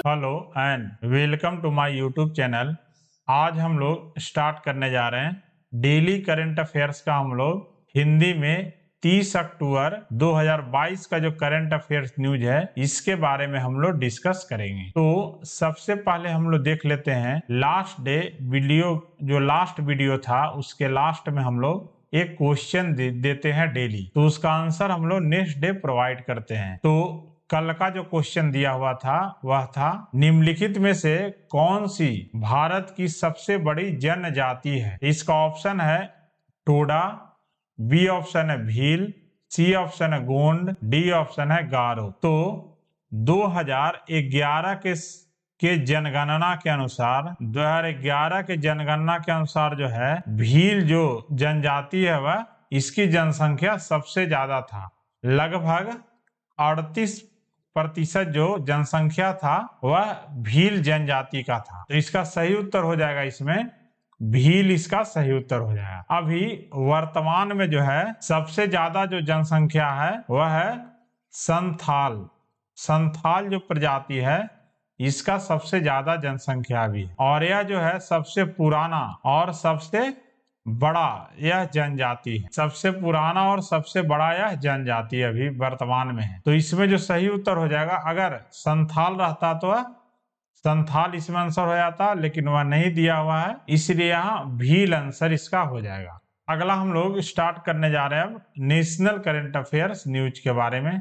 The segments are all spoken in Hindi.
Hello and welcome to my YouTube channel. आज हम लोग स्टार्ट करने जा रहे हैं डेली करंट अफेयर्स का। हम लोग हिंदी में 30 अक्टूबर 2022 का जो करंट अफेयर्स न्यूज है इसके बारे में हम लोग डिस्कस करेंगे। तो सबसे पहले हम लोग देख लेते हैं लास्ट डे वीडियो। जो लास्ट वीडियो था उसके लास्ट में हम लोग एक क्वेश्चन देते हैं डेली, तो उसका आंसर हम लोग नेक्स्ट डे प्रोवाइड करते हैं। तो कल का जो क्वेश्चन दिया हुआ था वह था निम्नलिखित में से कौन सी भारत की सबसे बड़ी जनजाति है। इसका ऑप्शन है टोडा, बी ऑप्शन है भील, सी ऑप्शन है गोंड, डी ऑप्शन है गारो। तो 2011 के जनगणना के अनुसार 2011 के जनगणना के अनुसार जो है भील जो जनजाति है वह इसकी जनसंख्या सबसे ज्यादा था। लगभग 38% जो जनसंख्या था वह भील जनजाति का था। तो इसका सही उत्तर हो जाएगा, इसमें भील इसका सही उत्तर हो जाएगा। अभी वर्तमान में जो है सबसे ज्यादा जो जनसंख्या है वह है संथाल। संथाल जो प्रजाति है इसका सबसे ज्यादा जनसंख्या भी है, और यह जो है सबसे पुराना और सबसे बड़ा यह जनजाति है। सबसे पुराना और सबसे बड़ा यह जनजाति अभी वर्तमान में है। तो इसमें जो सही उत्तर हो जाएगा, अगर संथाल रहता तो संथाल इसमें आंसर हो जाता, लेकिन वह नहीं दिया हुआ है इसलिए यहाँ भील आंसर इसका हो जाएगा। अगला हम लोग स्टार्ट करने जा रहे हैं अब नेशनल करंट अफेयर्स न्यूज के बारे में।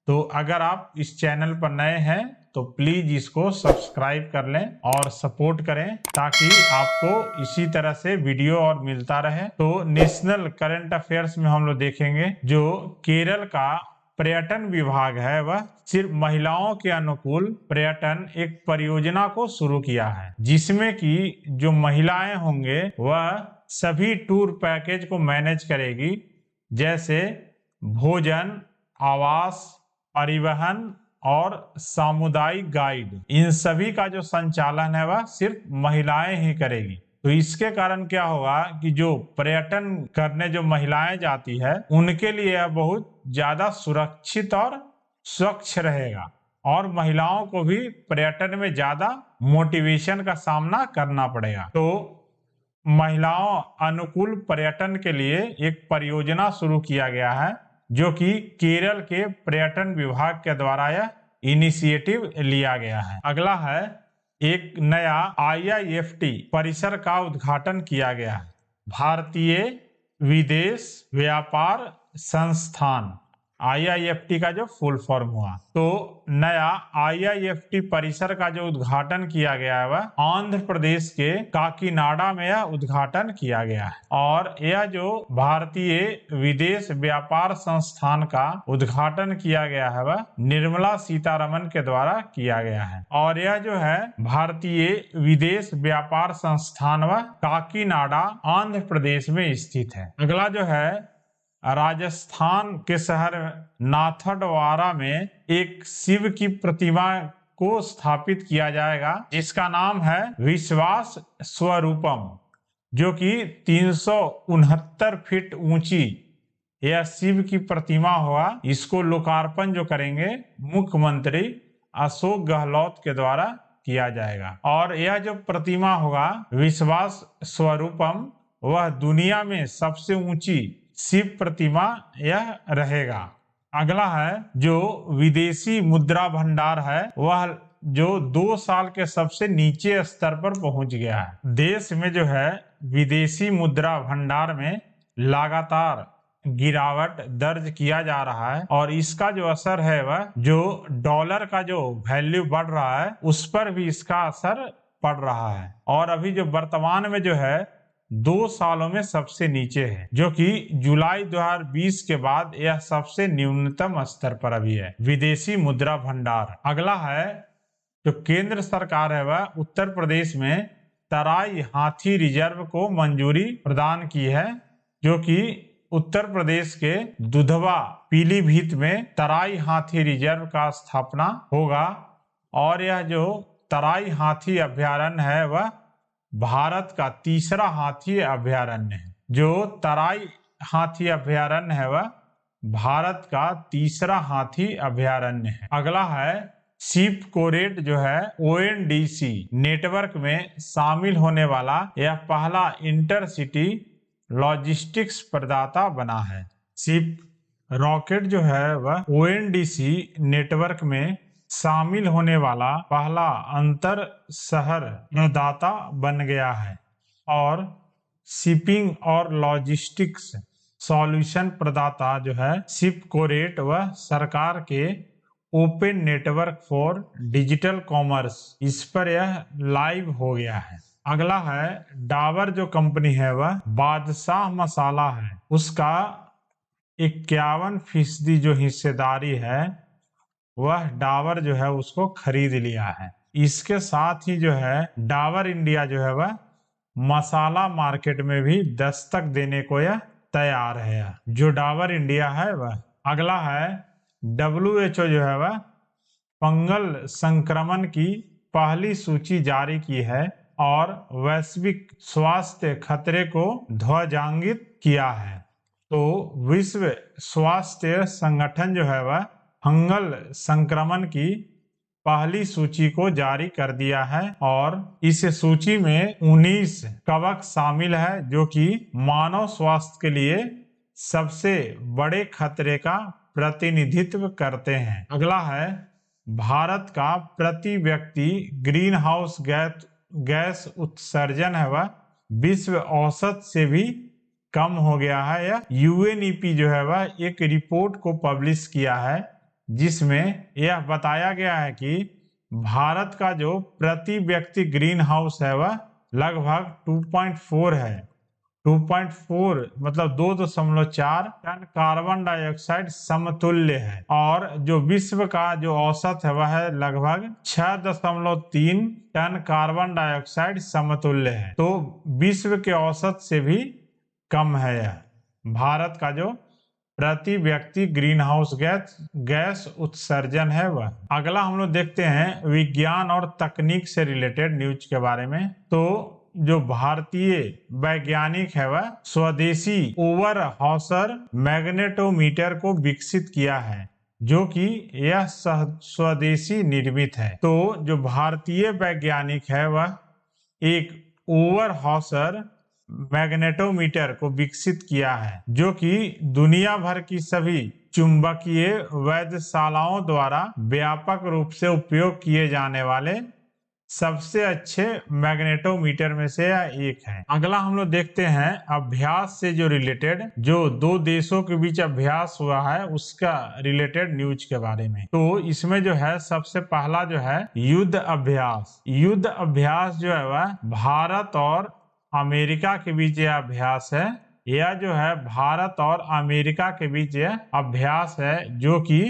तो अगर आप इस चैनल पर नए हैं तो प्लीज इसको सब्सक्राइब कर लें और सपोर्ट करें ताकि आपको इसी तरह से वीडियो और मिलता रहे। तो नेशनल करंट अफेयर्स में हम लोग देखेंगे जो केरल का पर्यटन विभाग है वह सिर्फ महिलाओं के अनुकूल पर्यटन एक परियोजना को शुरू किया है, जिसमें कि जो महिलाएं होंगे वह सभी टूर पैकेज को मैनेज करेगी, जैसे भोजन, आवास, परिवहन और सामुदायिक गाइड। इन सभी का जो संचालन है वह सिर्फ महिलाएं ही करेगी। तो इसके कारण क्या होगा कि जो पर्यटन करने जो महिलाएं जाती है उनके लिए यह बहुत ज्यादा सुरक्षित और स्वच्छ रहेगा, और महिलाओं को भी पर्यटन में ज्यादा मोटिवेशन का सामना करना पड़ेगा। तो महिलाओं अनुकूल पर्यटन के लिए एक परियोजना शुरू किया गया है जो कि केरल के पर्यटन विभाग के द्वारा यह इनिशिएटिव लिया गया है। अगला है एक नया IIFT परिसर का उद्घाटन किया गया है। भारतीय विदेश व्यापार संस्थान, IIFT का जो फुल फॉर्म हुआ। तो नया IIFT परिसर का जो उद्घाटन किया गया है वह आंध्र प्रदेश के काकीनाडा में यह उद्घाटन किया गया है, और यह जो भारतीय विदेश व्यापार संस्थान का उद्घाटन किया गया है वह निर्मला सीतारमन के द्वारा किया गया है, और यह जो है भारतीय विदेश व्यापार संस्थान वह काकीनाडा आंध्र प्रदेश में स्थित है। अगला जो है राजस्थान के शहर नाथद्वारा में एक शिव की प्रतिमा को स्थापित किया जाएगा जिसका नाम है विश्वास स्वरूपम, जो कि 369 फीट ऊंची यह शिव की प्रतिमा होगा। इसको लोकार्पण जो करेंगे मुख्यमंत्री अशोक गहलोत के द्वारा किया जाएगा, और यह जो प्रतिमा होगा विश्वास स्वरूपम वह दुनिया में सबसे ऊंची शिव प्रतिमा यह रहेगा। अगला है जो विदेशी मुद्रा भंडार है वह जो 2 साल के सबसे नीचे स्तर पर पहुंच गया है। देश में जो है विदेशी मुद्रा भंडार में लगातार गिरावट दर्ज किया जा रहा है, और इसका जो असर है वह जो डॉलर का जो वैल्यू बढ़ रहा है उस पर भी इसका असर पड़ रहा है, और अभी जो वर्तमान में जो है 2 सालों में सबसे नीचे है, जो कि जुलाई 2020 के बाद यह सबसे न्यूनतम स्तर पर अभी है विदेशी मुद्रा भंडार। अगला है जो केंद्र सरकार है वह उत्तर प्रदेश में तराई हाथी रिजर्व को मंजूरी प्रदान की है, जो कि उत्तर प्रदेश के दुधवा पीलीभीत में तराई हाथी रिजर्व का स्थापना होगा, और यह जो तराई हाथी अभ्यारण्य है वह भारत का तीसरा हाथी अभ्यारण्य है। जो तराई हाथी अभ्यारण्य है वह भारत का तीसरा हाथी अभ्यारण्य है। अगला है शिप कोरेट जो है ONDC नेटवर्क में शामिल होने वाला यह पहला इंटरसिटी लॉजिस्टिक्स प्रदाता बना है। शिप रॉकेट जो है वह ONDC नेटवर्क में शामिल होने वाला पहला अंतर शहर प्रदाता बन गया है और शिपिंग और लॉजिस्टिक्स सॉल्यूशन प्रदाता जो है शिप कोरेट वह सरकार के open network for digital commerce इस पर यह लाइव हो गया है। अगला है डाबर जो कंपनी है वह बादशाह मसाला है, उसका 51% जो हिस्सेदारी है वह डाबर जो है उसको खरीद लिया है। इसके साथ ही जो है डाबर इंडिया जो है वह मसाला मार्केट में भी दस्तक देने को यह तैयार है, जो डाबर इंडिया है वह। अगला है WHO जो है वह फंगल संक्रमण की पहली सूची जारी की है और वैश्विक स्वास्थ्य खतरे को ध्वजांकित किया है। तो विश्व स्वास्थ्य संगठन जो है वह फंगल संक्रमण की पहली सूची को जारी कर दिया है और इस सूची में 19 कवक शामिल है जो कि मानव स्वास्थ्य के लिए सबसे बड़े खतरे का प्रतिनिधित्व करते हैं। अगला है भारत का प्रति व्यक्ति ग्रीन हाउस गैस उत्सर्जन है वह विश्व औसत से भी कम हो गया है। यह UNEP जो है वह एक रिपोर्ट को पब्लिश किया है जिसमें यह बताया गया है कि भारत का जो प्रति व्यक्ति ग्रीन हाउस है वह लगभग 2.4 है। 2.4 मतलब 2.4 टन कार्बन डाइऑक्साइड समतुल्य है और जो विश्व का जो औसत है वह है लगभग 6.3 टन कार्बन डाइऑक्साइड समतुल्य है। तो विश्व के औसत से भी कम है यह भारत का जो प्रति व्यक्ति ग्रीन हाउस गैस उत्सर्जन है वह। अगला हम लोग देखते हैं विज्ञान और तकनीक से रिलेटेड न्यूज के बारे में। तो जो भारतीय वैज्ञानिक है वह स्वदेशी ओवर हॉसर मैग्नेटोमीटर को विकसित किया है जो कि यह स्वदेशी निर्मित है। तो जो भारतीय वैज्ञानिक है वह एक ओवर हॉसर मैग्नेटोमीटर को विकसित किया है जो कि दुनिया भर की सभी चुंबकीय वेधशालाओं द्वारा व्यापक रूप से उपयोग किए जाने वाले सबसे अच्छे मैग्नेटोमीटर में से एक है। अगला हम लोग देखते हैं अभ्यास से जो रिलेटेड जो दो देशों के बीच अभ्यास हुआ है उसका रिलेटेड न्यूज के बारे में। तो इसमें जो है सबसे पहला जो है युद्ध अभ्यास। युद्ध अभ्यास जो है वह भारत और अमेरिका के बीच यह अभ्यास है। यह जो है भारत और अमेरिका के बीच यह अभ्यास है जो कि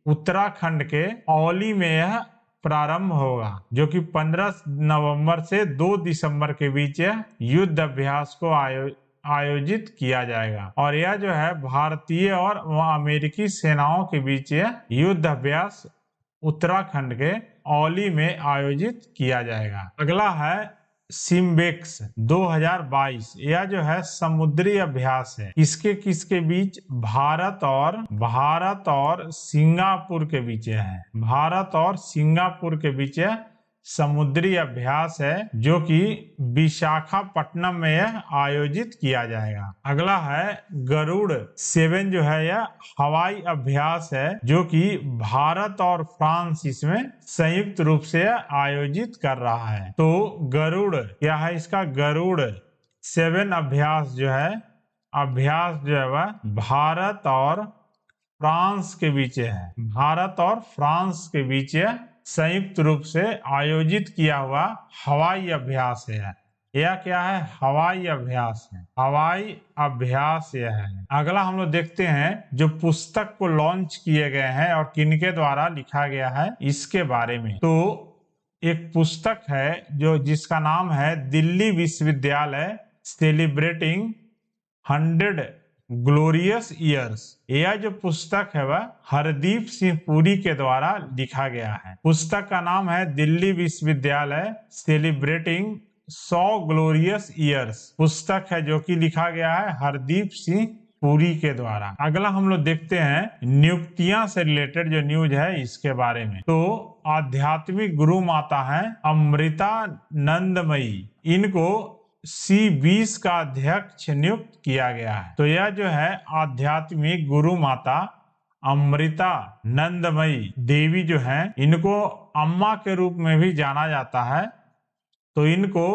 उत्तराखंड के औली में यह प्रारंभ होगा जो कि 15 नवंबर से 2 दिसंबर के बीच यह युद्ध अभ्यास को आयोजित किया जाएगा और यह जो है भारतीय और अमेरिकी सेनाओं के बीच यह युद्ध अभ्यास उत्तराखंड के औली में आयोजित किया जाएगा। अगला है सिम्बेक्स 2022। यह जो है समुद्री अभ्यास है। इसके किसके बीच? भारत और सिंगापुर के बीच है। भारत और सिंगापुर के बीच समुद्री अभ्यास है जो कि विशाखापट्टनम में यह आयोजित किया जाएगा। अगला है गरुड़ 7 जो है यह हवाई अभ्यास है जो कि भारत और फ्रांस इसमें संयुक्त रूप से आयोजित कर रहा है। तो गरुड़ क्या है? इसका गरुड़ 7 अभ्यास जो है वह भारत और फ्रांस के बीच है। भारत और फ्रांस के बीच संयुक्त रूप से आयोजित किया हुआ हवाई अभ्यास है। यह क्या है? हवाई अभ्यास है। हवाई अभ्यास यह है। अगला हम लोग देखते हैं जो पुस्तक को लॉन्च किए गए हैं और किनके द्वारा लिखा गया है इसके बारे में। तो एक पुस्तक है जो जिसका नाम है दिल्ली विश्वविद्यालय सेलिब्रेटिंग 100 ग्लोरियस ईयर्स। यह जो पुस्तक है वह हरदीप सिंह पुरी के द्वारा लिखा गया है। पुस्तक का नाम है दिल्ली विश्वविद्यालय सेलिब्रेटिंग 100 ग्लोरियस ईयर्स। पुस्तक है जो कि लिखा गया है हरदीप सिंह पुरी के द्वारा। अगला हम लोग देखते हैं नियुक्तियां से रिलेटेड जो न्यूज है इसके बारे में। तो आध्यात्मिक गुरु माता है अमृतानंदमयी, इनको C20 का अध्यक्ष नियुक्त किया गया है। तो यह जो है आध्यात्मिक गुरु माता अमृतानंदमयी देवी जो है, इनको अम्मा के रूप में भी जाना जाता है। तो इनको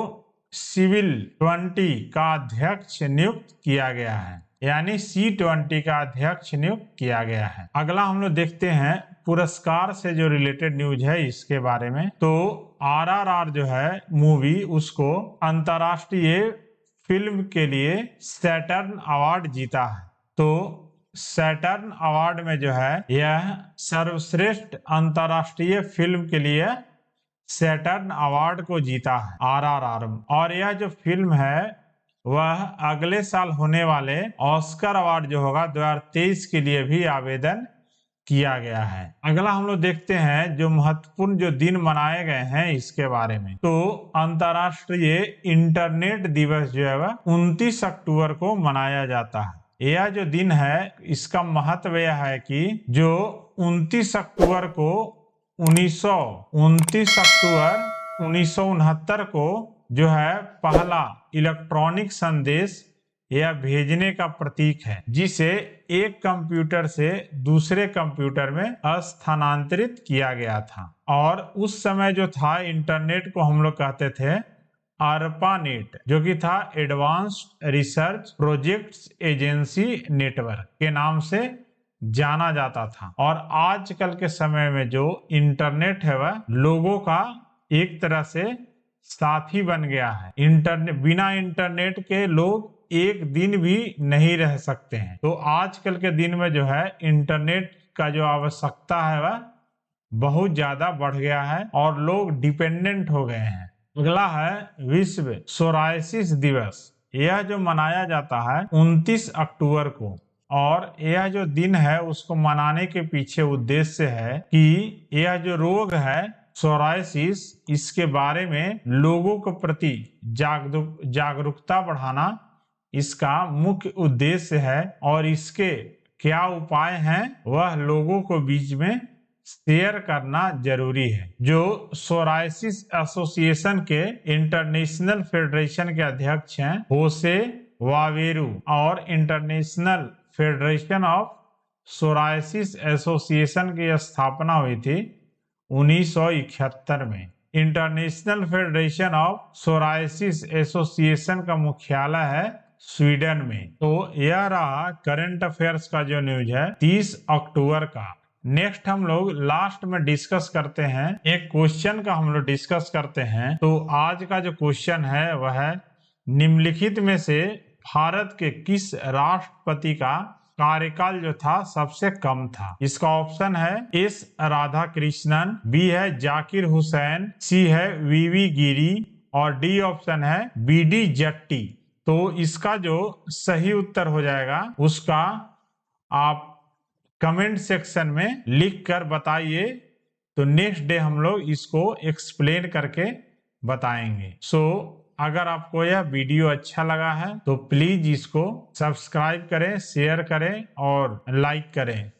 सिविल 20 का अध्यक्ष नियुक्त किया गया है, यानी C20 का अध्यक्ष नियुक्त किया गया है। अगला हम लोग देखते हैं पुरस्कार से जो रिलेटेड न्यूज है इसके बारे में। तो RRR जो है मूवी, उसको अंतर्राष्ट्रीय फिल्म के लिए सैटर्न अवार्ड जीता है। तो सैटर्न अवार्ड में जो है यह सर्वश्रेष्ठ अंतर्राष्ट्रीय फिल्म के लिए सैटर्न अवार्ड को जीता है RRR। और यह जो फिल्म है वह अगले साल होने वाले ऑस्कर अवार्ड जो होगा 2023 के लिए भी आवेदन किया गया है। अगला हम लोग देखते हैं जो महत्वपूर्ण जो दिन मनाए गए हैं इसके बारे में। तो अंतर्राष्ट्रीय इंटरनेट दिवस जो है वह 29 अक्टूबर को मनाया जाता है। यह जो दिन है इसका महत्व यह है कि जो 29 अक्टूबर को 29 अक्टूबर 1969 को जो है पहला इलेक्ट्रॉनिक संदेश यह भेजने का प्रतीक है, जिसे एक कंप्यूटर से दूसरे कंप्यूटर में स्थानांतरित किया गया था। और उस समय जो था इंटरनेट को हम लोग कहते थे ARPANET, जो कि था advanced research projects agency network के नाम से जाना जाता था। और आजकल के समय में जो इंटरनेट है वह लोगों का एक तरह से साथी बन गया है। इंटरनेट, बिना इंटरनेट के लोग एक दिन भी नहीं रह सकते हैं। तो आजकल के दिन में जो है इंटरनेट का जो आवश्यकता है वह बहुत ज्यादा बढ़ गया है और लोग डिपेंडेंट हो गए हैं। अगला है विश्व सोरायसिस दिवस। यह जो मनाया जाता है 29 अक्टूबर को, और यह जो दिन है उसको मनाने के पीछे उद्देश्य है कि यह जो रोग है सोरायसिस, इसके बारे में लोगों के प्रति जागरूकता बढ़ाना इसका मुख्य उद्देश्य है। और इसके क्या उपाय हैं वह लोगों को बीच में शेयर करना जरूरी है। जो सोरायसिस एसोसिएशन के इंटरनेशनल फेडरेशन के अध्यक्ष हैं होसे वावेरू, और international federation of psoriasis association की स्थापना हुई थी 1971 में। International federation of psoriasis association का मुख्यालय है स्वीडन में। तो यह रहा करंट अफेयर्स का जो न्यूज है 30 अक्टूबर का। नेक्स्ट हम लोग लास्ट में डिस्कस करते हैं, एक क्वेश्चन का हम लोग डिस्कस करते हैं। तो आज का जो क्वेश्चन है वह है निम्नलिखित में से भारत के किस राष्ट्रपति का कार्यकाल जो था सबसे कम था। इसका ऑप्शन है एस राधाकृष्णन, बी है जाकिर हुसैन, सी है वीवी गिरी, और डी ऑप्शन है बीडी जट्टी। तो इसका जो सही उत्तर हो जाएगा उसका आप कमेंट सेक्शन में लिख कर बताइए। तो नेक्स्ट डे हम लोग इसको एक्सप्लेन करके बताएंगे। अगर आपको यह वीडियो अच्छा लगा है तो प्लीज इसको सब्सक्राइब करें, शेयर करें और लाइक करें।